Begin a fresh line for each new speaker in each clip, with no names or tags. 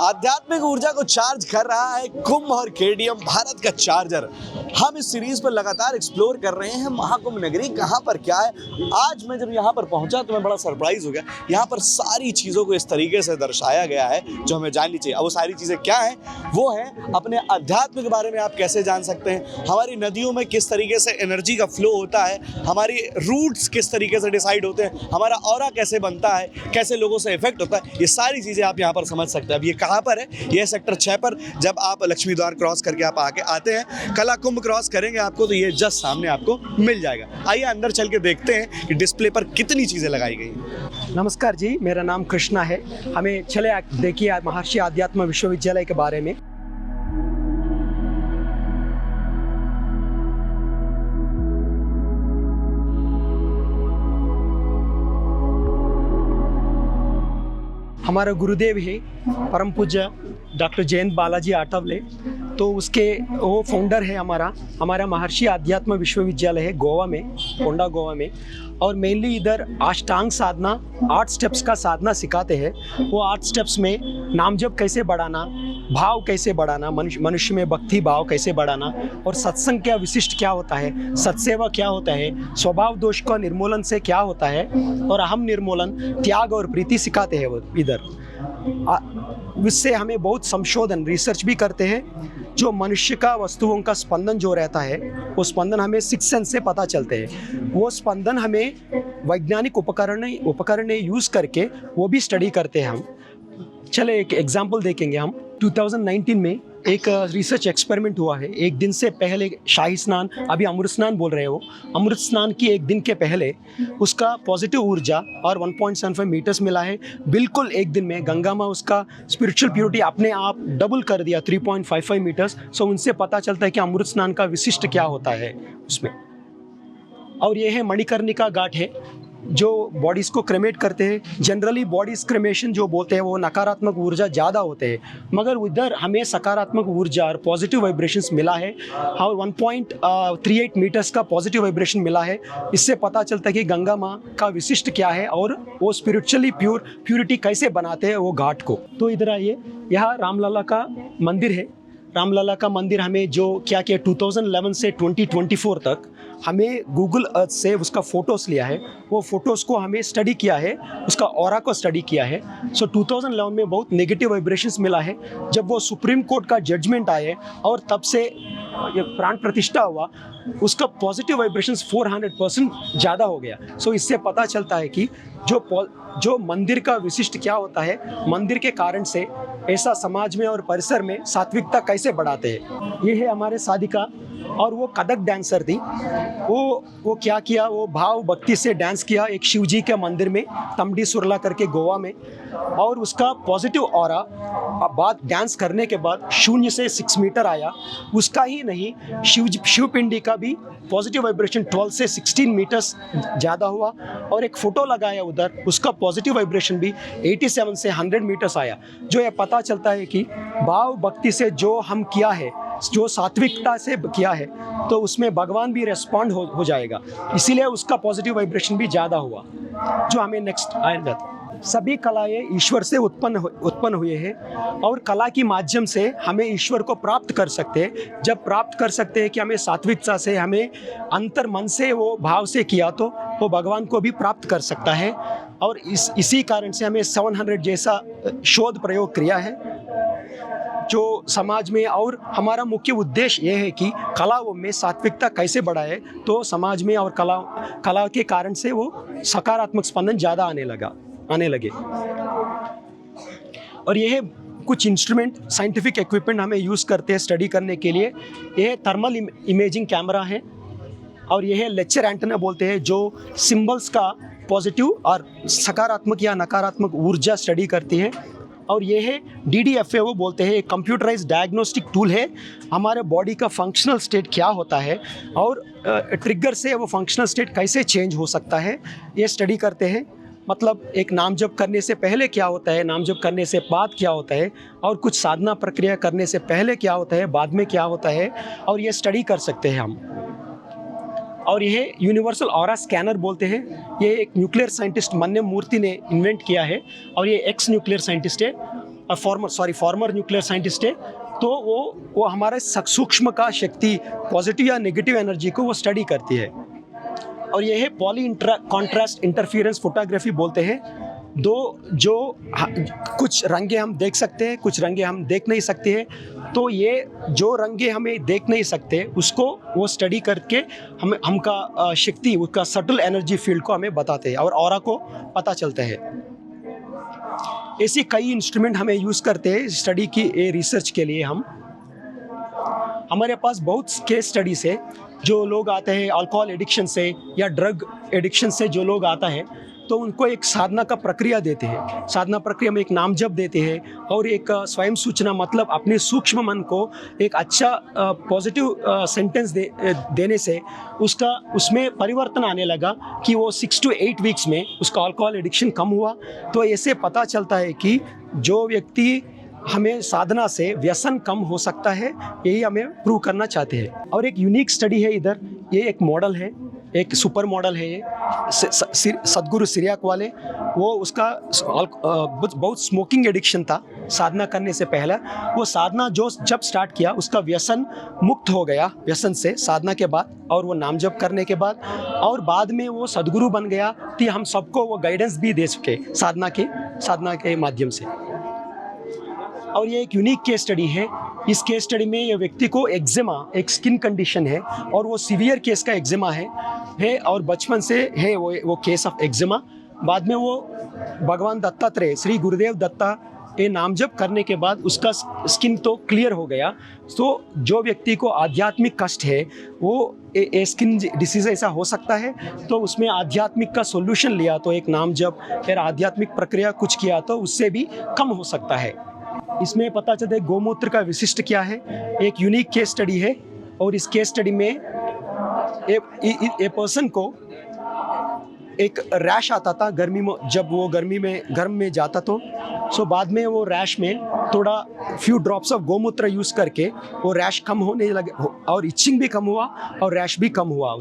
आध्यात्मिक ऊर्जा को चार्ज कर रहा है कुंभ और केटीएम भारत का चार्जर। हम इस सीरीज पर लगातार एक्सप्लोर कर रहे हैं महाकुंभ नगरी कहाँ पर क्या है। आज मैं जब यहाँ पर पहुंचा तो मैं बड़ा सरप्राइज हो गया। यहाँ पर सारी चीज़ों को इस तरीके से दर्शाया गया है जो हमें जाननी चाहिए। अब वो सारी चीज़ें क्या हैं? वो है अपने अध्यात्म के बारे में आप कैसे जान सकते हैं, हमारी नदियों में किस तरीके से एनर्जी का फ्लो होता है, हमारी रूट्स किस तरीके से डिसाइड होते हैं, हमारा ऑरा कैसे बनता है, कैसे लोगों से इफेक्ट होता है, ये सारी चीज़ें आप यहाँ पर समझ सकते हैं। अब ये कहाँ पर है? ये सेक्टर 6 पर। जब आप लक्ष्मी द्वार क्रॉस करके आप आके आते हैं, कला कुंभ क्रॉस करेंगे आपको तो ये जस्ट सामने आपको मिल जाएगा। आइए अंदर चल के देखते हैं कि डिस्प्ले पर कितनी चीज़ें लगाई गई हैं।
नमस्कार जी, मेरा नाम कृष्णा है। हमें चले देखिए महर्षि आध्यात्म विश्वविद्यालय के बारे में। हमारा गुरुदेव है परम पूज्य डॉक्टर जयंत बालाजी आठवले, तो उसके वो फाउंडर है हमारा महर्षि आध्यात्म विश्वविद्यालय है गोवा में, कोंडा गोवा में। और मेनली इधर अष्टांग साधना 8 स्टेप्स का साधना सिखाते हैं। वो 8 स्टेप्स में नाम जप कैसे बढ़ाना, भाव कैसे बढ़ाना, मनुष्य में भक्ति भाव कैसे बढ़ाना, और सत्संग क्या विशिष्ट क्या होता है, सत्सेवा क्या होता है, स्वभाव दोष का निर्मूलन से क्या होता है, और अहम निर्मूलन, त्याग और प्रीति सिखाते हैं वो इधर। इससे हमें बहुत संशोधन रिसर्च भी करते हैं। जो मनुष्य का वस्तुओं का स्पंदन जो रहता है वो स्पंदन हमें 6 सेंस से पता चलते हैं। वो स्पंदन हमें वैज्ञानिक उपकरण यूज़ करके वो भी स्टडी करते हैं हम। चले एक एग्जाम्पल देखेंगे हम। 2019 में एक रिसर्च एक्सपेरिमेंट हुआ है। एक दिन से पहले शाही स्नान, अभी अमृत स्नान बोल रहे हो, अमृत स्नान की एक दिन के पहले उसका पॉजिटिव ऊर्जा और 1.75 मीटर्स मिला है। बिल्कुल एक दिन में गंगा में उसका स्पिरिचुअल प्योरिटी अपने आप डबल कर दिया 3.55 मीटर्स। सो उनसे पता चलता है कि अमृत स्नान का विशिष्ट क्या होता है उसमें। और ये है मणिकर्णिका घाट है जो बॉडीज को क्रेमेट करते हैं। जनरली बॉडीज क्रेमेशन जो बोलते हैं वो नकारात्मक ऊर्जा ज़्यादा होते हैं, मगर उधर हमें सकारात्मक ऊर्जा और पॉजिटिव वाइब्रेशंस मिला है। और 1.38 मीटर्स का पॉजिटिव वाइब्रेशन मिला है। इससे पता चलता है कि गंगा माँ का विशिष्ट क्या है और वो स्पिरिचुअली प्योरिटी कैसे बनाते हैं वो घाट को। तो इधर आइए, यहाँ रामलला का मंदिर है। रामलला का मंदिर हमें जो क्या किया 2011 से 2024 तक हमें गूगल अर्थ से उसका फ़ोटोज़ लिया है। वो फ़ोटोज़ को हमें स्टडी किया है, उसका ऑरा को स्टडी किया है। सो 2011 में बहुत नेगेटिव वाइब्रेशंस मिला है। जब वो सुप्रीम कोर्ट का जजमेंट आए और तब से ये प्राण प्रतिष्ठा हुआ, उसका पॉजिटिव वाइब्रेशंस 400% ज़्यादा हो गया। सो इससे पता चलता है कि जो मंदिर का विशिष्ट क्या होता है, मंदिर के कारण से ऐसा समाज में और परिसर में सात्विकता कैसे बढ़ाते हैं। ये है हमारे साधिका, और वो कथक डांसर थी। वो क्या किया, वो भाव भक्ति से डांस किया एक शिव जी के मंदिर में, तमडी सुरला करके गोवा में। और उसका पॉजिटिव ऑरा बाद डांस करने के बाद 0 से 6 मीटर आया। उसका ही नहीं, शिव पिंडी का भी पॉजिटिव वाइब्रेशन 12 से 16 मीटर्स ज़्यादा हुआ। और एक फ़ोटो लगाया उधर, उसका पॉजिटिव वाइब्रेशन भी 87 से 100 मीटर्स आया। जो ये पता चलता है कि भाव भक्ति से जो हम किया है, जो सात्विकता से किया है, तो उसमें भगवान भी रेस्पॉन्ड हो जाएगा। इसीलिए उसका पॉजिटिव वाइब्रेशन भी ज़्यादा हुआ। जो हमें नेक्स्ट आएगा, सभी कलाएँ ईश्वर से उत्पन्न हुए हैं, और कला के माध्यम से हमें ईश्वर को प्राप्त कर सकते हैं। जब प्राप्त कर सकते हैं कि हमें सात्विकता से, हमें अंतर मन से वो भाव से किया, तो वो भगवान को भी प्राप्त कर सकता है। और इसी कारण से हमें 700 जैसा शोध प्रयोग किया है जो समाज में। और हमारा मुख्य उद्देश्य ये है कि कलाओं में सात्विकता कैसे बढ़ाए, तो समाज में और कला के कारण से वो सकारात्मक स्पंदन ज़्यादा आने लगे। और ये है कुछ इंस्ट्रूमेंट, साइंटिफिक इक्विपमेंट हमें यूज़ करते हैं स्टडी करने के लिए। ये थर्मल इमेजिंग कैमरा है, और ये है लेक्चर एंटेना बोलते हैं, जो सिंबल्स का पॉजिटिव और सकारात्मक या नकारात्मक ऊर्जा स्टडी करती है। और ये है DDFA वो बोलते हैं, एक कंप्यूटराइज्ड डायग्नोस्टिक टूल है। हमारे बॉडी का फंक्शनल स्टेट क्या होता है और ट्रिगर से वो फंक्शनल स्टेट कैसे चेंज हो सकता है, ये स्टडी करते हैं। मतलब एक नाम जप करने से पहले क्या होता है, नाम जप करने से बाद क्या होता है, और कुछ साधना प्रक्रिया करने से पहले क्या होता है, बाद में क्या होता है, और ये स्टडी कर सकते हैं हम। और यह यूनिवर्सल ऑरा स्कैनर बोलते हैं। ये एक न्यूक्लियर साइंटिस्ट मन्यम मूर्ति ने इन्वेंट किया है, और ये एक्स न्यूक्लियर साइंटिस्ट है। फॉर्मर न्यूक्लियर साइंटिस्ट है। तो वो हमारे सूक्ष्म का शक्ति, पॉजिटिव या नेगेटिव एनर्जी को वो स्टडी करती है। और ये है पॉली कॉन्ट्रास्ट इंटरफियरेंस फोटोग्राफी बोलते हैं। कुछ रंगे हम देख सकते हैं, कुछ रंगे हम देख नहीं सकते हैं। तो ये जो रंगे हमें देख नहीं सकते उसको वो स्टडी करके हमका शक्ति, उसका सटल एनर्जी फील्ड को हमें बताते हैं और ऑरा को पता चलता है। ऐसी कई इंस्ट्रूमेंट हमें यूज़ करते हैं स्टडी की, रिसर्च के लिए। हमारे पास बहुत केस स्टडीज़ है। जो लोग आते हैं अल्कोहल एडिक्शन से या ड्रग एडिक्शन से, जो लोग आता है तो उनको एक साधना का प्रक्रिया देते हैं। साधना प्रक्रिया में एक नाम जप देते हैं और एक स्वयं सूचना, मतलब अपने सूक्ष्म मन को एक अच्छा पॉजिटिव सेंटेंस देने से उसमें परिवर्तन आने लगा कि वो 6 to 8 वीक्स में उसका अल्कोहल एडिक्शन कम हुआ। तो ऐसे पता चलता है कि जो व्यक्ति हमें साधना से व्यसन कम हो सकता है, यही हमें प्रूव करना चाहते हैं। और एक यूनिक स्टडी है इधर, ये एक मॉडल है, एक सुपर मॉडल है ये सदगुरु सिरियाक वाले। वो उसका बहुत स्मोकिंग एडिक्शन था साधना करने से पहले। वो साधना जब स्टार्ट किया उसका व्यसन मुक्त हो गया, व्यसन से साधना के बाद, और वो नाम जप करने के बाद, और बाद में वो सदगुरु बन गया। तो हम सबको वो गाइडेंस भी दे सके साधना के माध्यम से। और ये एक यूनिक केस स्टडी है। इस केस स्टडी में ये व्यक्ति को एक्जिमा, एक स्किन कंडीशन है और वो सीवियर केस का एक्जिमा है और बचपन से है वो केस ऑफ एक्जिमा। बाद में वो भगवान दत्तात्रेय, श्री गुरुदेव दत्ता ये नाम जप करने के बाद उसका स्किन तो क्लियर हो गया। तो जो व्यक्ति को आध्यात्मिक कष्ट है, वो स्किन डिसीज ऐसा हो सकता है, तो उसमें आध्यात्मिक का सॉल्यूशन लिया तो एक नाम जप फिर आध्यात्मिक प्रक्रिया कुछ किया तो उससे भी कम हो सकता है। इसमें पता चलता है गौमूत्र का विशिष्ट क्या है। एक यूनिक केस स्टडी है और इस केस स्टडी में एक पर्सन को एक रैश आता था गर्मी में, जब वो गर्म में जाता तो सो बाद में वो रैश में थोड़ा फ्यू ड्रॉप्स ऑफ गौमूत्र यूज़ करके वो रैश कम होने लगे और इचिंग भी कम हुआ और रैश भी कम हुआ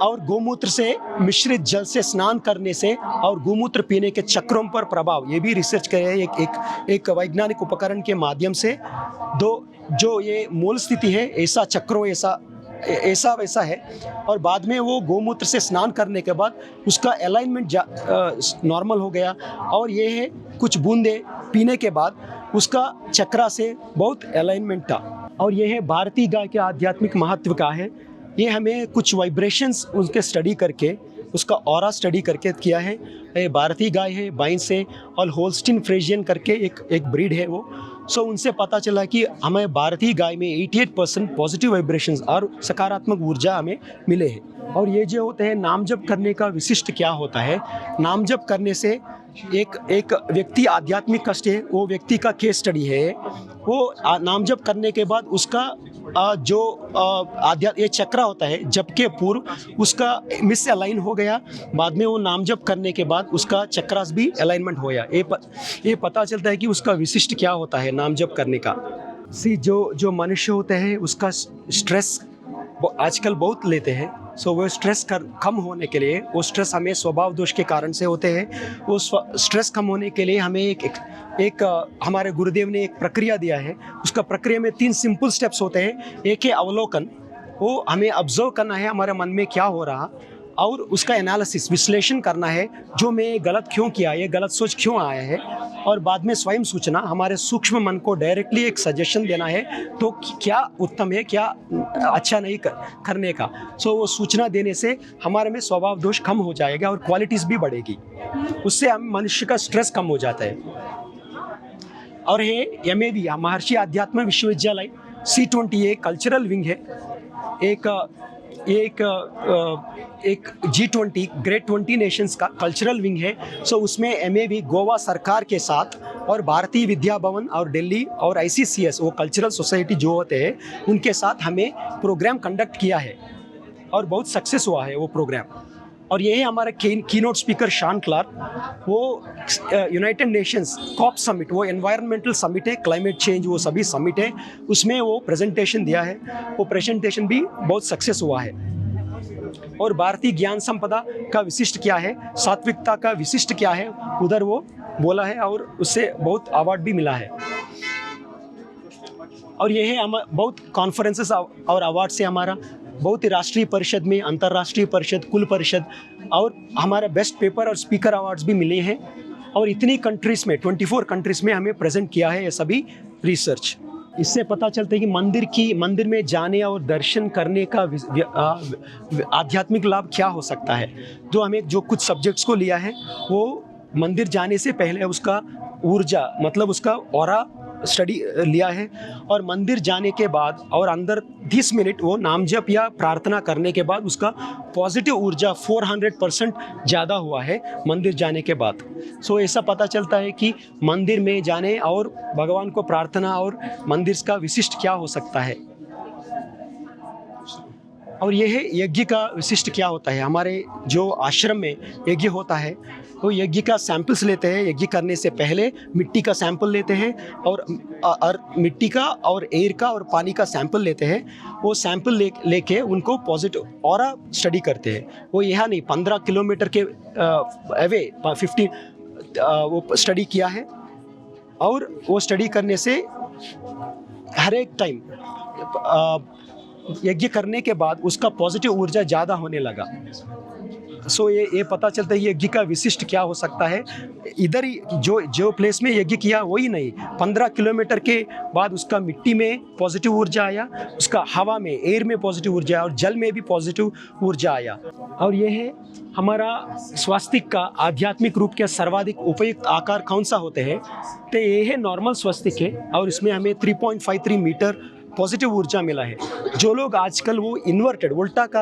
और गौमूत्र से मिश्रित जल से स्नान करने से और गौमूत्र पीने के चक्रों पर प्रभाव, ये भी रिसर्च करे एक वैज्ञानिक उपकरण के माध्यम से। जो ये मूल स्थिति है, ऐसा चक्रों ऐसा वैसा है। और बाद में वो गौमूत्र से स्नान करने के बाद उसका अलाइनमेंट नॉर्मल हो गया और ये है कुछ बूंदे पीने के बाद उसका चक्रा से बहुत अलाइनमेंट था। और ये है भारतीय गाय के आध्यात्मिक महत्व का है। ये हमें कुछ वाइब्रेशंस उनके स्टडी करके उसका ऑरा स्टडी करके किया है। ये भारतीय गाय है, बाइन से, और होल्स्टीन फ्रेजियन करके एक ब्रीड है वो। सो उनसे पता चला कि हमें भारतीय गाय में 88% पॉजिटिव वाइब्रेशंस और सकारात्मक ऊर्जा हमें मिले हैं। और ये जो होते हैं नाम जप करने का विशिष्ट क्या होता है, नाम जप करने से एक व्यक्ति आध्यात्मिक कष्ट है, वो व्यक्ति का केस स्टडी है। वो नाम जप करने के बाद उसका ये चक्रा होता है जप के पूर्व उसका मिस अलाइन हो गया, बाद में वो नाम जप करने के बाद उसका चक्रास भी अलाइनमेंट हो गया। ये पता चलता है कि उसका विशिष्ट क्या होता है नाम जप करने का। जो मनुष्य होते हैं उसका स्ट्रेस आजकल बहुत लेते हैं। सो वो स्ट्रेस कम होने के लिए, वो स्ट्रेस हमें स्वभाव दोष के कारण से होते हैं, वो स्ट्रेस कम होने के लिए हमें एक हमारे गुरुदेव ने एक प्रक्रिया दिया है। उसका प्रक्रिया में 3 सिंपल स्टेप्स होते हैं। एक है अवलोकन, वो हमें ऑब्जर्व करना है हमारे मन में क्या हो रहा, और उसका एनालिसिस, विश्लेषण करना है, जो मैं गलत क्यों किया, ये गलत सोच क्यों आया है। और बाद में स्वयं सूचना, हमारे सूक्ष्म मन को डायरेक्टली एक सजेशन देना है तो क्या उत्तम है, क्या अच्छा नहीं करने का। सो वो सूचना देने से हमारे में स्वभाव दोष कम हो जाएगा और क्वालिटीज़ भी बढ़ेगी, उससे हम मनुष्य का स्ट्रेस कम हो जाता है। और ये MAV महर्षि आध्यात्म विश्वविद्यालय C20 कल्चरल विंग है, एक G20 ग्रेट 20 नेशंस का कल्चरल विंग है। सो उसमें MAV गोवा सरकार के साथ और भारतीय विद्या भवन और दिल्ली और ICCS वो कल्चरल सोसाइटी जो होते हैं उनके साथ हमें प्रोग्राम कंडक्ट किया है और बहुत सक्सेस हुआ है वो प्रोग्राम। और ये है हमारा कीनोट स्पीकर शान क्लार्क, वो यूनाइटेड नेशंस कॉप समिट, वो एनवायरमेंटल समिट है, क्लाइमेट चेंज वो सभी समिट है, उसमें वो प्रेजेंटेशन दिया है। वो प्रेजेंटेशन भी बहुत सक्सेस हुआ है। और भारतीय ज्ञान संपदा का विशिष्ट क्या है, सात्विकता का विशिष्ट क्या है, उधर वो बोला है और उससे बहुत अवार्ड भी मिला है। और ये है हम बहुत कॉन्फ्रेंसेस और अवार्ड से हमारा बहुत ही राष्ट्रीय परिषद में, अंतर्राष्ट्रीय परिषद, कुल परिषद और हमारा बेस्ट पेपर और स्पीकर अवार्ड्स भी मिले हैं। और इतनी कंट्रीज़ में 24 कंट्रीज़ में हमें प्रेजेंट किया है ये सभी रिसर्च। इससे पता चलता है कि मंदिर में जाने और दर्शन करने का आध्यात्मिक लाभ क्या हो सकता है। जो कुछ सब्जेक्ट्स को लिया है वो मंदिर जाने से पहले उसका ऊर्जा मतलब उसका ऑरा स्टडी लिया है, और मंदिर जाने के बाद और अंदर 30 मिनट वो नाम जप या प्रार्थना करने के बाद उसका पॉजिटिव ऊर्जा 400% ज़्यादा हुआ है मंदिर जाने के बाद। सो ऐसा पता चलता है कि मंदिर में जाने और भगवान को प्रार्थना और मंदिर का विशिष्ट क्या हो सकता है। और ये है यज्ञ का विशिष्ट क्या होता है। हमारे जो आश्रम में यज्ञ होता है वो यज्ञ का सैंपल्स लेते हैं। यज्ञ करने से पहले मिट्टी का सैंपल लेते हैं और मिट्टी का और एयर का और पानी का सैंपल लेते हैं। वो सैंपल लेके उनको पॉजिटिव ऑरा स्टडी करते हैं। वो यहाँ नहीं 15 किलोमीटर के अवे 15 वो स्टडी किया है, और वो स्टडी करने से हर एक टाइम यज्ञ करने के बाद उसका पॉजिटिव ऊर्जा ज़्यादा होने लगा। सो ये पता चलता है यज्ञ का विशिष्ट क्या हो सकता है। इधर ही जो प्लेस में यज्ञ किया वही नहीं, 15 किलोमीटर के बाद उसका मिट्टी में पॉजिटिव ऊर्जा आया, उसका हवा में एयर में पॉजिटिव ऊर्जा आया और जल में भी पॉजिटिव ऊर्जा आया। और ये है हमारा स्वास्तिक का आध्यात्मिक रूप के सर्वाधिक उपयुक्त आकार कौन सा होते हैं, तो ये है नॉर्मल स्वास्तिक है और इसमें हमें 3.53 मीटर पॉजिटिव ऊर्जा मिला है। जो लोग आजकल वो इन्वर्टेड उल्टा का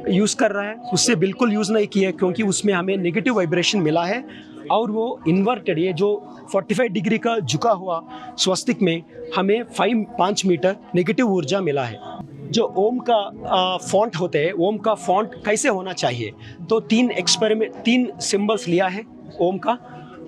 यूज़ कर रहा है उससे बिल्कुल यूज़ नहीं किया, क्योंकि उसमें हमें नेगेटिव वाइब्रेशन मिला है। और वो इन्वर्टेड ये जो 45 डिग्री का झुका हुआ स्वस्तिक में हमें 5 मीटर नेगेटिव ऊर्जा मिला है। जो ओम का फॉन्ट होते हैं, ओम का फॉन्ट कैसे होना चाहिए, तो 3 सिंबल्स लिया है ओम का।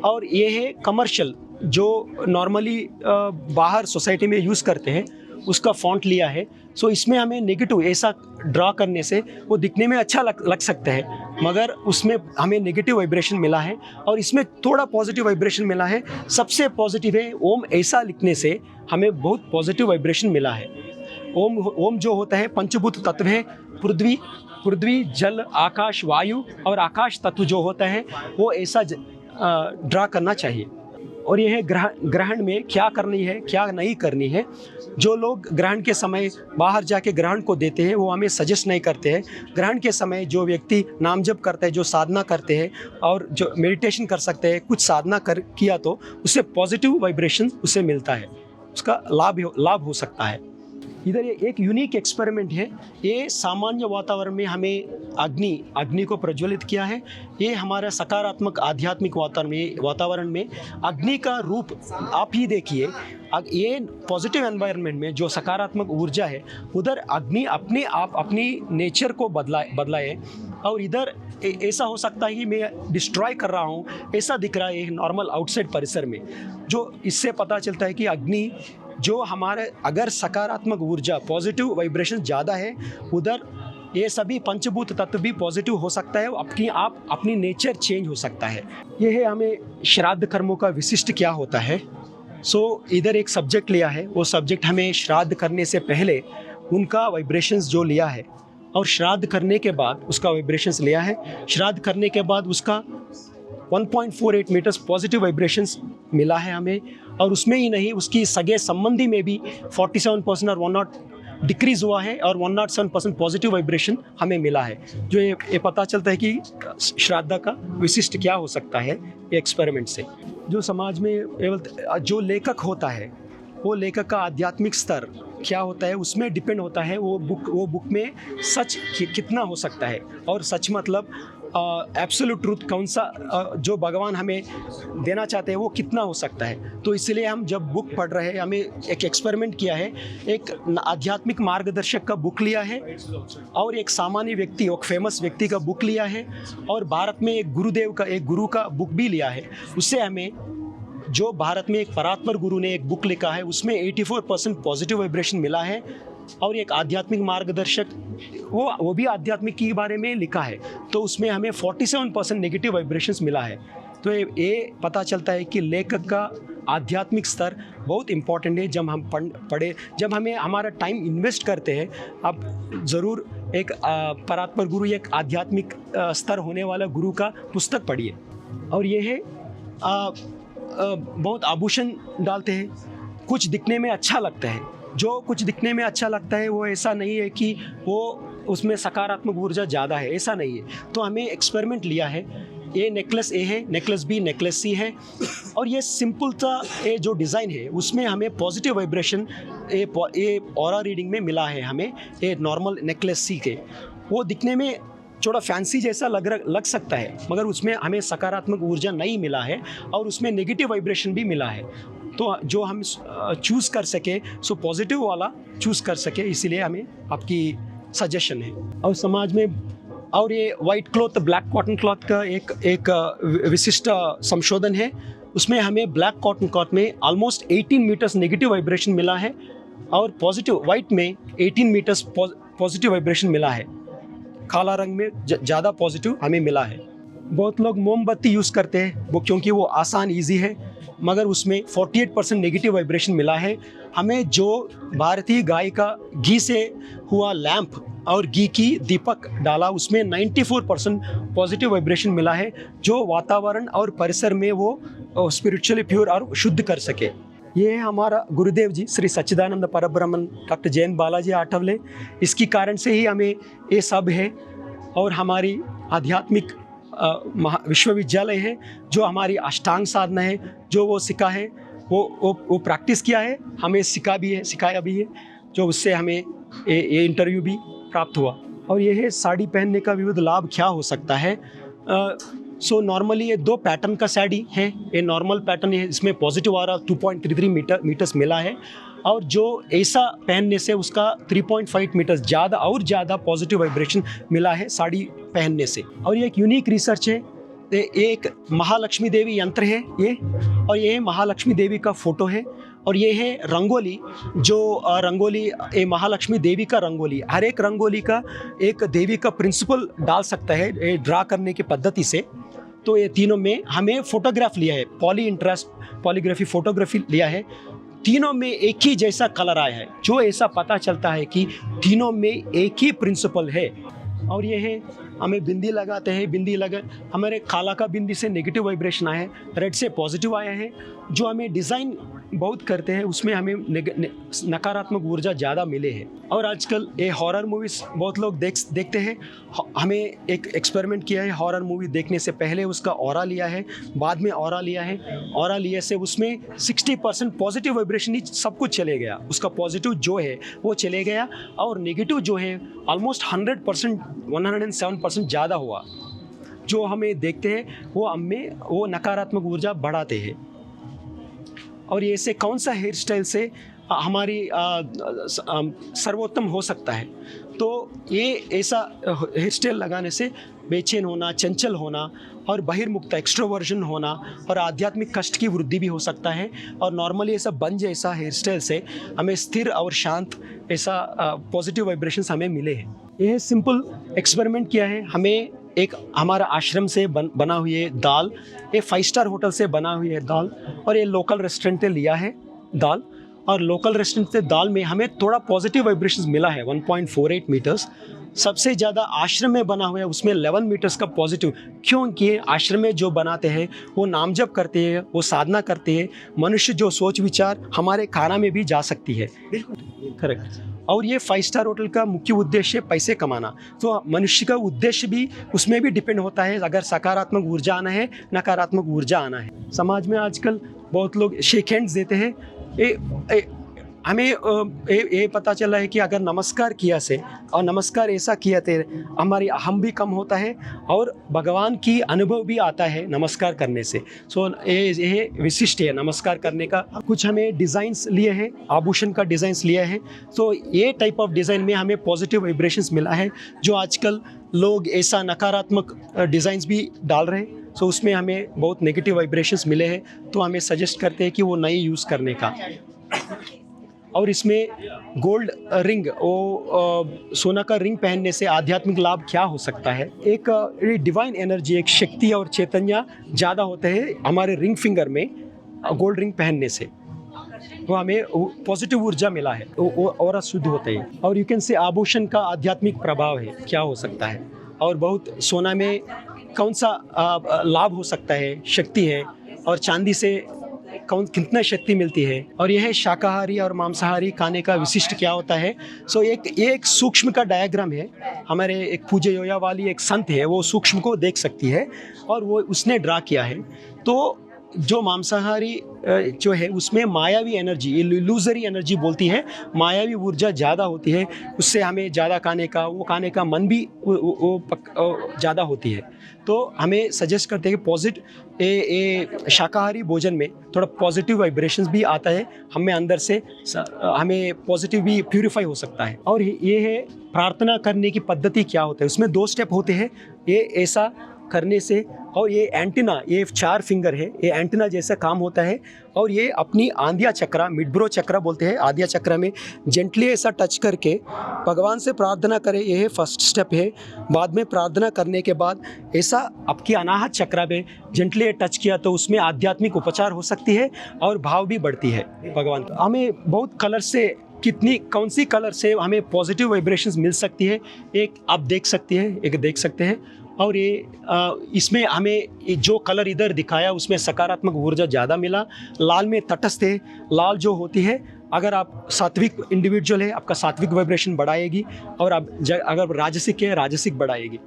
और ये है कमर्शियल जो नॉर्मली बाहर सोसाइटी में यूज़ करते हैं उसका फॉन्ट लिया है। सो इसमें हमें नेगेटिव ऐसा ड्रा करने से वो दिखने में अच्छा लग सकता है, मगर उसमें हमें नेगेटिव वाइब्रेशन मिला है और इसमें थोड़ा पॉजिटिव वाइब्रेशन मिला है। सबसे पॉजिटिव है ओम ऐसा लिखने से हमें बहुत पॉजिटिव वाइब्रेशन मिला है। ओम जो होता है पंचभूत तत्व है, पृथ्वी जल आकाश वायु, और आकाश तत्व जो होता है वो ऐसा ड्रा करना चाहिए। और यह है ग्रहण में क्या करनी है क्या नहीं करनी है। जो लोग ग्रहण के समय बाहर जाके ग्रहण को देते हैं वो हमें सजेस्ट नहीं करते हैं। ग्रहण के समय जो व्यक्ति नाम जप करते हैं, जो साधना करते हैं और जो मेडिटेशन कर सकते हैं, कुछ साधना किया तो उससे पॉजिटिव वाइब्रेशन उसे मिलता है, उसका लाभ हो सकता है। इधर ये एक यूनिक एक्सपेरिमेंट है। ये सामान्य वातावरण में हमें अग्नि को प्रज्वलित किया है। ये हमारा सकारात्मक आध्यात्मिक वातावरण में अग्नि का रूप आप ही देखिए। ये पॉजिटिव एनवायरनमेंट में जो सकारात्मक ऊर्जा है उधर अग्नि अपने आप अपनी नेचर को बदलाए, और इधर ऐसा हो सकता है कि मैं डिस्ट्रॉय कर रहा हूँ, ऐसा दिख रहा है एक नॉर्मल आउटसाइड परिसर में। जो इससे पता चलता है कि अग्नि जो हमारे अगर सकारात्मक ऊर्जा पॉजिटिव वाइब्रेशन ज़्यादा है उधर ये सभी पंचभूत तत्व भी पॉजिटिव हो सकता है, अपनी नेचर चेंज हो सकता है। ये है हमें श्राद्ध कर्मों का विशिष्ट क्या होता है। सो इधर एक सब्जेक्ट लिया है, वो सब्जेक्ट हमें श्राद्ध करने से पहले उनका वाइब्रेशंस जो लिया है और श्राद्ध करने के बाद उसका वाइब्रेशंस लिया है। श्राद्ध करने के बाद उसका 1.48 मीटर्स पॉजिटिव वाइब्रेशंस मिला है हमें, और उसमें ही नहीं उसकी सगे संबंधी में भी 47% और 100 डिक्रीज हुआ है और 107% पॉजिटिव वाइब्रेशन हमें मिला है। जो ये पता चलता है कि श्राद्ध का विशिष्ट क्या हो सकता है ये एक्सपेरिमेंट से। जो समाज में जो लेखक होता है वो लेखक का आध्यात्मिक स्तर क्या होता है उसमें डिपेंड होता है वो बुक में सच कितना हो सकता है। और सच मतलब एब्सोल्यूट ट्रूथ कौन सा जो भगवान हमें देना चाहते हैं वो कितना हो सकता है। तो इसलिए हम जब बुक पढ़ रहे हैं हमें एक एक्सपेरिमेंट किया है, एक आध्यात्मिक मार्गदर्शक का बुक लिया है और एक सामान्य व्यक्ति एक फेमस व्यक्ति का बुक लिया है, और भारत में एक गुरु का बुक भी लिया है। उससे हमें जो भारत में एक परात्पर गुरु ने एक बुक लिखा है उसमें 84% पॉजिटिव वाइब्रेशन मिला है, और एक आध्यात्मिक मार्गदर्शक, वो भी आध्यात्मिक के बारे में लिखा है, तो उसमें हमें 47% नेगेटिव वाइब्रेशंस मिला है। तो ये पता चलता है कि लेखक का आध्यात्मिक स्तर बहुत इम्पॉर्टेंट है। जब हम पढ़े, जब हमें हमारा टाइम इन्वेस्ट करते हैं, आप ज़रूर एक परात्पर गुरु, एक आध्यात्मिक स्तर होने वाला गुरु का पुस्तक पढ़िए। और ये है बहुत आभूषण डालते हैं, कुछ दिखने में अच्छा लगता है। जो कुछ दिखने में अच्छा लगता है वो ऐसा नहीं है कि वो उसमें सकारात्मक ऊर्जा ज़्यादा है, ऐसा नहीं है। तो हमें एक्सपेरिमेंट लिया है, ये नेकलेस ए है, नेकलेस बी, नेकलेस सी है, और ये सिंपल सा ये जो डिज़ाइन है उसमें हमें पॉजिटिव वाइब्रेशन ये ऑरा रीडिंग में मिला है हमें। ये नॉर्मल नेकलेस सी के वो दिखने में थोड़ा फैंसी जैसा लग सकता है, मगर उसमें हमें सकारात्मक ऊर्जा नहीं मिला है और उसमें नेगेटिव वाइब्रेशन भी मिला है। तो जो हम चूज़ कर सके, सो पॉजिटिव वाला चूज़ कर सके, इसीलिए हमें आपकी सजेशन है। और समाज में, और ये white cloth, black cotton cloth का एक विशिष्ट संशोधन है। उसमें हमें ब्लैक कॉटन क्लॉथ में ऑलमोस्ट 18 मीटर्स नेगेटिव वाइब्रेशन मिला है और पॉजिटिव वाइट में 18 मीटर्स पॉजिटिव वाइब्रेशन मिला है। काला रंग में ज़्यादा पॉजिटिव हमें मिला है। बहुत लोग मोमबत्ती यूज़ करते हैं वो, क्योंकि वो आसान ईजी है, मगर उसमें 48% नेगेटिव वाइब्रेशन मिला है। हमें जो भारतीय गाय का घी से हुआ लैंप और घी की दीपक डाला, उसमें 94% पॉजिटिव वाइब्रेशन मिला है, जो वातावरण और परिसर में वो स्पिरिचुअली प्योर और शुद्ध कर सके। ये है हमारा गुरुदेव जी श्री सच्चिदानंद परब्रह्मन डॉक्टर जयंत बालाजी आठवले। इसकी कारण से ही हमें ये सब है। और हमारी आध्यात्मिक विश्वविद्यालय है, जो हमारी अष्टांग साधना है, जो वो सिखा है, वो प्रैक्टिस किया है, हमें सिखाया भी है, जो उससे हमें ये इंटरव्यू भी प्राप्त हुआ। और ये है साड़ी पहनने का विविध लाभ क्या हो सकता है। सो नॉर्मली ये 2 पैटर्न का साड़ी है। ये नॉर्मल पैटर्न है, इसमें पॉजिटिव आ रहा 2.33 मीटर्स मिला है, और जो ऐसा पहनने से उसका 3.5 मीटर्स ज़्यादा और ज़्यादा पॉजिटिव वाइब्रेशन मिला है साड़ी पहनने से। और ये एक यूनिक रिसर्च है। ये एक महालक्ष्मी देवी यंत्र है ये, और ये महालक्ष्मी देवी का फोटो है, और ये है रंगोली। जो रंगोली, ये महालक्ष्मी देवी का रंगोली, हर एक रंगोली का एक देवी का प्रिंसिपल डाल सकता है ये ड्रा करने की पद्धति से। तो ये तीनों में हमें फोटोग्राफ लिया है, पॉलीग्राफी फोटोग्राफी लिया है। तीनों में एक ही जैसा कलर आया है, जो ऐसा पता चलता है कि तीनों में एक ही प्रिंसिपल है। और ये है, हमें बिंदी लगाते हैं, हमारे काला का बिंदी से नेगेटिव वाइब्रेशन आया है, रेड से पॉजिटिव आया है। जो हमें डिज़ाइन बहुत करते हैं उसमें हमें नकारात्मक ऊर्जा ज़्यादा मिले है। और आजकल ये हॉरर मूवीज़ बहुत लोग देखते हैं। हमें एक एक्सपेरिमेंट किया है, हॉरर मूवी देखने से पहले उसका ऑरा लिया है, बाद में ऑरा लिया है। ऑरा लिए से उसमें 60% पॉजिटिव वाइब्रेशन ही सब कुछ चले गया, उसका पॉजिटिव जो है वो चले गया, और नेगेटिव जो है ऑलमोस्ट 100%, 107% ज़्यादा हुआ। जो हमें देखते हैं वो हमें वो नकारात्मक ऊर्जा बढ़ाते हैं। और ये से कौन सा हेयर स्टाइल से हमारी सर्वोत्तम हो सकता है, तो ये ऐसा हेयर स्टाइल लगाने से बेचैन होना, चंचल होना और बहिर्मुक्त एक्सट्रोवर्जन होना और आध्यात्मिक कष्ट की वृद्धि भी हो सकता है। और नॉर्मली ऐसा बंज जैसा हेयर स्टाइल से हमें स्थिर और शांत ऐसा पॉजिटिव वाइब्रेशंस हमें मिले हैं। यह सिंपल एक्सपेरिमेंट किया है। हमें एक हमारा आश्रम से बना हुई है दाल, ये 5 स्टार होटल से बना हुई है दाल, और ये लोकल रेस्टोरेंट से लिया है दाल। और लोकल रेस्टोरेंट से दाल में हमें थोड़ा पॉजिटिव वाइब्रेशंस मिला है 1.48 मीटर्स। सबसे ज़्यादा आश्रम में बना हुआ है, उसमें 11 मीटर्स का पॉजिटिव, क्योंकि आश्रम में जो बनाते हैं वो नाम जप करते हैं, वो साधना करते हैं। मनुष्य जो सोच विचार हमारे खाना में भी जा सकती है। बिल्कुल करेक्ट। और ये 5 स्टार होटल का मुख्य उद्देश्य पैसे कमाना, तो मनुष्य का उद्देश्य भी उसमें भी डिपेंड होता है, अगर सकारात्मक ऊर्जा आना है, नकारात्मक ऊर्जा आना है। समाज में आजकल बहुत लोग शेक हैंड्स देते हैं। हमें ये पता चला है कि अगर नमस्कार किया से और नमस्कार ऐसा किया तो हमारी अहम भी कम होता है और भगवान की अनुभव भी आता है नमस्कार करने से। सो ये विशिष्ट है नमस्कार करने का। कुछ हमें डिज़ाइंस लिए हैं, आभूषण का डिज़ाइंस लिए हैं। तो ये टाइप ऑफ डिज़ाइन में हमें पॉजिटिव वाइब्रेशंस मिला है, जो आजकल लोग ऐसा नकारात्मक डिज़ाइंस भी डाल रहे हैं। सो उसमें हमें बहुत नेगेटिव वाइब्रेशंस मिले हैं, तो हमें सजेस्ट करते हैं कि वो नहीं यूज़ करने का। और इसमें गोल्ड रिंग, वो सोना का रिंग पहनने से आध्यात्मिक लाभ क्या हो सकता है। एक डिवाइन एनर्जी, एक शक्ति और चैतन्य ज़्यादा होते हैं हमारे रिंग फिंगर में गोल्ड रिंग पहनने से, वो हमें पॉजिटिव ऊर्जा मिला है, वो और शुद्ध होते हैं। और यू कैन से आभूषण का आध्यात्मिक प्रभाव है, क्या हो सकता है, और बहुत सोना में कौन सा लाभ हो सकता है, शक्ति है, और चांदी से कितना शक्ति मिलती है, और यह शाकाहारी और मांसाहारी खाने का विशिष्ट क्या होता है। सो एक सूक्ष्म का डायग्राम है, हमारे एक पूज्य योया वाली एक संत है, वो सूक्ष्म को देख सकती है और वो उसने ड्रा किया है। तो जो मांसाहारी जो है उसमें मायावी एनर्जी, इल्यूजरी एनर्जी बोलती है, मायावी ऊर्जा ज़्यादा होती है, उससे हमें ज़्यादा खाने का मन भी ज़्यादा होती है। तो हमें सजेस्ट करते हैं कि शाकाहारी भोजन में थोड़ा पॉजिटिव वाइब्रेशंस भी आता है, हमें अंदर से हमें पॉजिटिव भी प्यूरिफाई हो सकता है। और ये है प्रार्थना करने की पद्धति क्या होता है, उसमें 2 स्टेप होते हैं। ये ऐसा करने से, और ये एंटीना, ये 4 फिंगर है, ये एंटीना जैसा काम होता है। और ये अपनी आद्या चक्रा, मिडब्रो चक्रा बोलते हैं, आद्या चक्रा में जेंटली ऐसा टच करके भगवान से प्रार्थना करें, ये है फर्स्ट स्टेप है। बाद में प्रार्थना करने के बाद ऐसा आपकी अनाहत चक्रा में जेंटली टच किया तो उसमें आध्यात्मिक उपचार हो सकती है और भाव भी बढ़ती है भगवान का। हमें बहुत कलर से, कौन सी कलर से हमें पॉजिटिव वाइब्रेशंस मिल सकती है, एक आप देख सकते हैं। और ये इसमें हमें जो कलर इधर दिखाया उसमें सकारात्मक ऊर्जा ज़्यादा मिला। लाल में तटस्थ है, लाल जो होती है, अगर आप सात्विक इंडिविजुअल है आपका सात्विक वाइब्रेशन बढ़ाएगी, और अगर राजसिक है राजसिक बढ़ाएगी।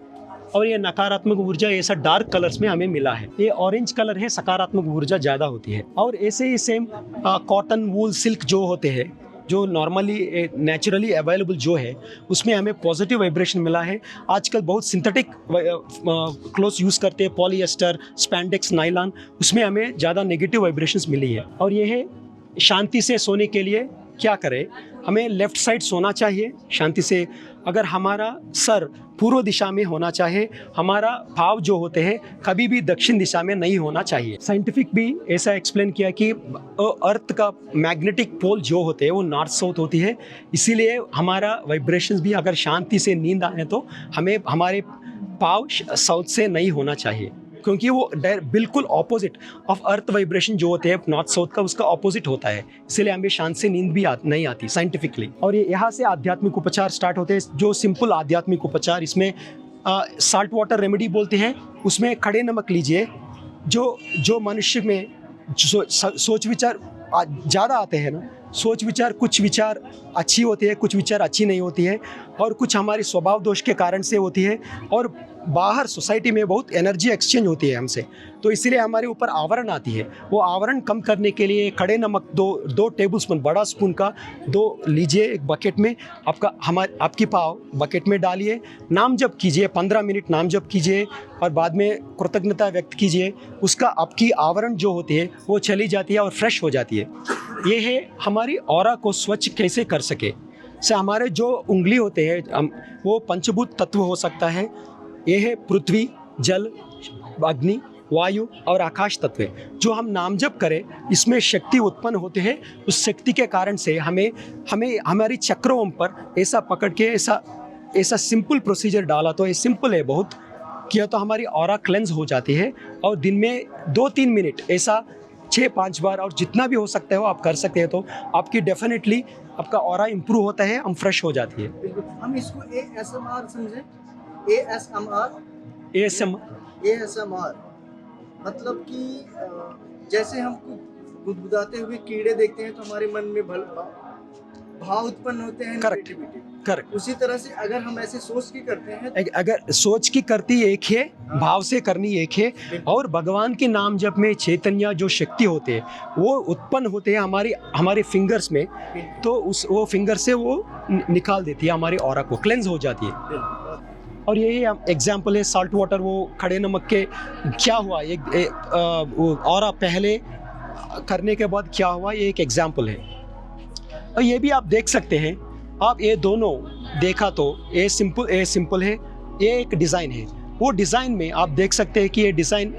और ये नकारात्मक ऊर्जा ऐसा डार्क कलर्स में हमें मिला है। ये ऑरेंज कलर है, सकारात्मक ऊर्जा ज़्यादा होती है। और ऐसे ही सेम कॉटन, वूल, सिल्क जो होते हैं, जो नॉर्मली नेचुरली अवेलेबल जो है, उसमें हमें पॉजिटिव वाइब्रेशन मिला है। आजकल बहुत सिंथेटिक क्लोथ्स यूज़ करते हैं, पॉलिएस्टर, स्पैंडेक्स, नायलॉन, उसमें हमें ज़्यादा नेगेटिव वाइब्रेशंस मिली है। और ये है शांति से सोने के लिए क्या करें, हमें लेफ़्ट साइड सोना चाहिए शांति से। अगर हमारा सर पूर्व दिशा में होना चाहिए, हमारा भाव जो होते हैं कभी भी दक्षिण दिशा में नहीं होना चाहिए। साइंटिफिक भी ऐसा एक्सप्लेन किया कि अर्थ का मैग्नेटिक पोल जो होते हैं वो नॉर्थ साउथ होती है, इसीलिए हमारा वाइब्रेशंस भी अगर शांति से नींद आए तो हमें हमारे भाव साउथ से नहीं होना चाहिए, क्योंकि वो बिल्कुल ऑपोजिट ऑफ अर्थ वाइब्रेशन जो होते हैं नॉर्थ साउथ का, उसका ऑपोजिट होता है, इसलिए हमें शांत से नींद भी नहीं आती साइंटिफिकली। और ये यहाँ से आध्यात्मिक उपचार स्टार्ट होते हैं, जो सिंपल आध्यात्मिक उपचार, इसमें साल्ट वाटर रेमेडी बोलते हैं, उसमें खड़े नमक लीजिए। जो मनुष्य में सोच विचार ज़्यादा आते हैं ना, सोच विचार, कुछ विचार अच्छी होती है, कुछ विचार अच्छी नहीं होती है, और कुछ हमारी स्वभाव दोष के कारण से होती है, और बाहर सोसाइटी में बहुत एनर्जी एक्सचेंज होती है हमसे, तो इसीलिए हमारे ऊपर आवरण आती है। वो आवरण कम करने के लिए खड़े नमक 2 टेबल स्पून, बड़ा स्पून का 2 लीजिए एक बकेट में, आपकी पाव बकेट में डालिए, नाम जप कीजिए, 15 मिनट नाम जप कीजिए, और बाद में कृतज्ञता व्यक्त कीजिए। उसका आपकी आवरण जो होती है वो चली जाती है और फ्रेश हो जाती है। ये है हमारी ऑरा को स्वच्छ कैसे कर सके। से हमारे जो उंगली होते हैं वो पंचभूत तत्व हो सकता है। ये है पृथ्वी, जल, अग्नि, वायु और आकाश तत्व। जो हम नाम जप करें इसमें शक्ति उत्पन्न होते हैं, उस शक्ति के कारण से हमें हमारी चक्रों पर ऐसा पकड़ के ऐसा सिंपल प्रोसीजर डाला, तो ये सिंपल है बहुत, किया तो हमारी ऑरा क्लेंस हो जाती है। और दिन में 2-3 मिनट ऐसा 6-5 बार, और जितना भी हो सकता है वो आप कर सकते हैं, तो आपकी डेफिनेटली आपका ऑरा इम्प्रूव होता है, हम फ्रेश हो जाती है।
हम इसको ASMR समझें, ASMR मतलब कि जैसे हम गुदगुदाते हुए कीड़े देखते हैं तो हमारे मन में भाव उत्पन्न होते हैं।
करेक्ट।
उसी तरह से अगर हम ऐसे सोच के करते हैं,
अगर सोच की करती एक है, भाव से करनी एक है, और भगवान के नाम जप में चैतन्य जो शक्ति होते हैं वो उत्पन्न होते हैं हमारे फिंगर्स में, तो वो फिंगर से वो निकाल देती है, हमारी ऑरा को क्लेंस हो जाती है। और यही एग्जाम्पल है साल्ट वाटर, वो खड़े नमक के क्या हुआ, ऑरा पहले करने के बाद क्या हुआ, ये एक एग्जाम्पल है। और ये भी आप देख सकते हैं, आप ये दोनों देखा तो ये सिंपल है, ये एक डिज़ाइन है। वो डिज़ाइन में आप देख सकते हैं कि ये डिज़ाइन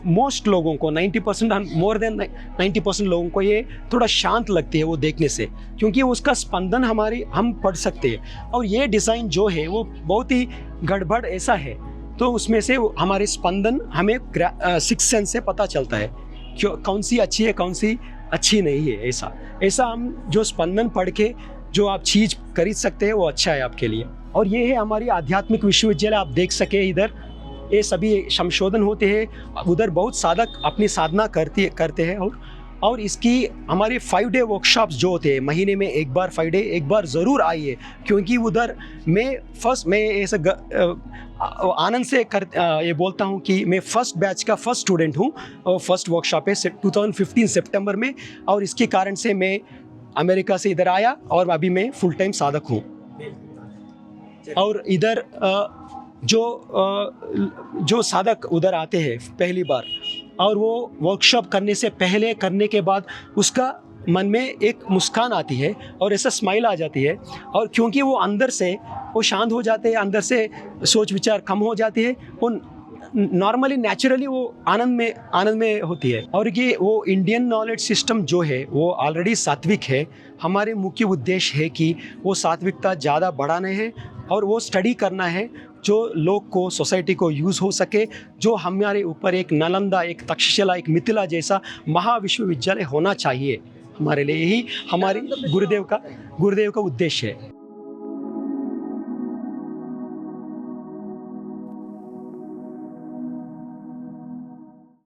मोस्ट लोगों को 90% मोर देन 90% लोगों को ये थोड़ा शांत लगती है वो देखने से, क्योंकि उसका स्पंदन हम पढ़ सकते हैं। और ये डिज़ाइन जो है वो बहुत ही गड़बड़ ऐसा है, तो उसमें से हमारे स्पंदन हमें सिक्स सेंस से पता चलता है क्यों कौन सी अच्छी है कौन सी अच्छी नहीं है। ऐसा हम जो स्पंदन पढ़ के जो आप चीज़ खरीद सकते हैं वो अच्छा है आपके लिए। और ये है हमारी आध्यात्मिक विश्वविद्यालय, आप देख सके इधर ये सभी संशोधन होते हैं, उधर बहुत साधक अपनी साधना करते हैं। और इसकी हमारे 5 डे वर्कशॉप्स जो होते हैं, महीने में एक बार 5 डे एक बार ज़रूर आइए, क्योंकि उधर मैं ऐसे आनंद से ये बोलता हूँ कि मैं फर्स्ट बैच का फर्स्ट स्टूडेंट हूँ और फर्स्ट वर्कशॉप है 2015 सितंबर में, और इसके कारण से मैं अमेरिका से इधर आया और अभी मैं फुल टाइम साधक हूँ। और इधर जो साधक उधर आते हैं पहली बार और वो वर्कशॉप करने से पहले करने के बाद उसका मन में एक मुस्कान आती है और ऐसा स्माइल आ जाती है, और क्योंकि वो अंदर से वो शांत हो जाते हैं, अंदर से सोच विचार कम हो जाती है, वो नॉर्मली नेचुरली वो आनंद में होती है। और ये वो इंडियन नॉलेज सिस्टम जो है वो ऑलरेडी सात्विक है। हमारे मुख्य उद्देश्य है कि वो सात्विकता ज़्यादा बढ़ाना है और वो स्टडी करना है जो लोग को सोसाइटी को यूज़ हो सके, जो हमारे ऊपर एक नालंदा, एक तक्षशिला, एक मिथिला जैसा महाविश्वविद्यालय होना चाहिए। हमारे लिए यही हमारे गुरुदेव का उद्देश्य है।